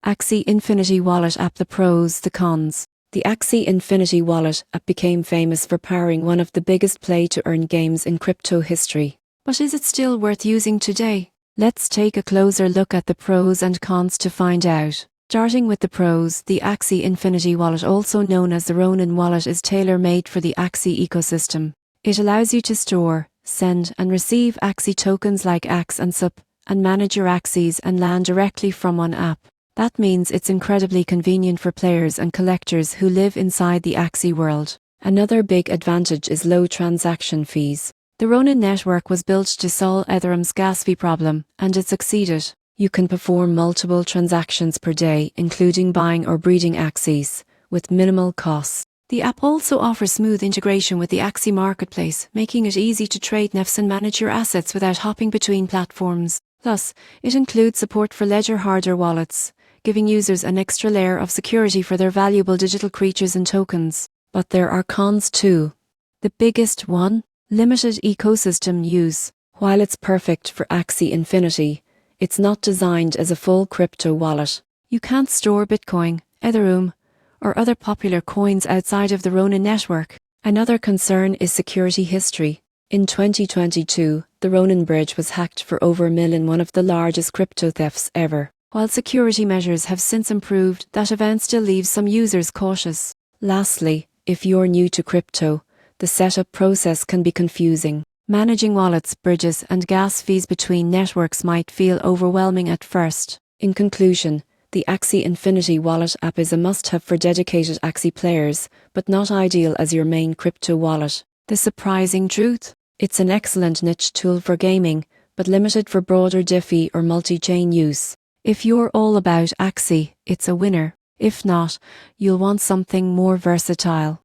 Axie Infinity Wallet app. The pros, the cons. The Axie Infinity Wallet app became famous for powering one of the biggest play-to-earn games in crypto history. But is it still worth using today? Let's take a closer look at the pros and cons to find out. Starting with the pros, the Axie Infinity Wallet, also known as the Ronin wallet, is tailor-made for the Axie ecosystem. It allows you to store, send and receive Axie tokens like Ax and Sup, and manage your Axies and land directly from one app. That means it's incredibly convenient for players and collectors who live inside the Axie world. Another big advantage is low transaction fees. The Ronin network was built to solve Ethereum's gas fee problem, and it succeeded. You can perform multiple transactions per day, including buying or breeding Axies, with minimal costs. The app also offers smooth integration with the Axie marketplace, making it easy to trade NFTs and manage your assets without hopping between platforms. Plus, it includes support for ledger hardware wallets, giving users an extra layer of security for their valuable digital creatures and tokens. But there are cons too. The biggest one? Limited ecosystem use. While it's perfect for Axie Infinity, it's not designed as a full crypto wallet. You can't store Bitcoin, Ethereum, or other popular coins outside of the Ronin network. Another concern is security history. In 2022, the Ronin bridge was hacked for over $1 million, one of the largest crypto thefts ever. While security measures have since improved, that event still leaves some users cautious. Lastly, if you're new to crypto, the setup process can be confusing. Managing wallets, bridges, and gas fees between networks might feel overwhelming at first. In conclusion, the Axie Infinity Wallet app is a must-have for dedicated Axie players, but not ideal as your main crypto wallet. The surprising truth? It's an excellent niche tool for gaming, but limited for broader DeFi or multi-chain use. If you're all about Axie, it's a winner. If not, you'll want something more versatile.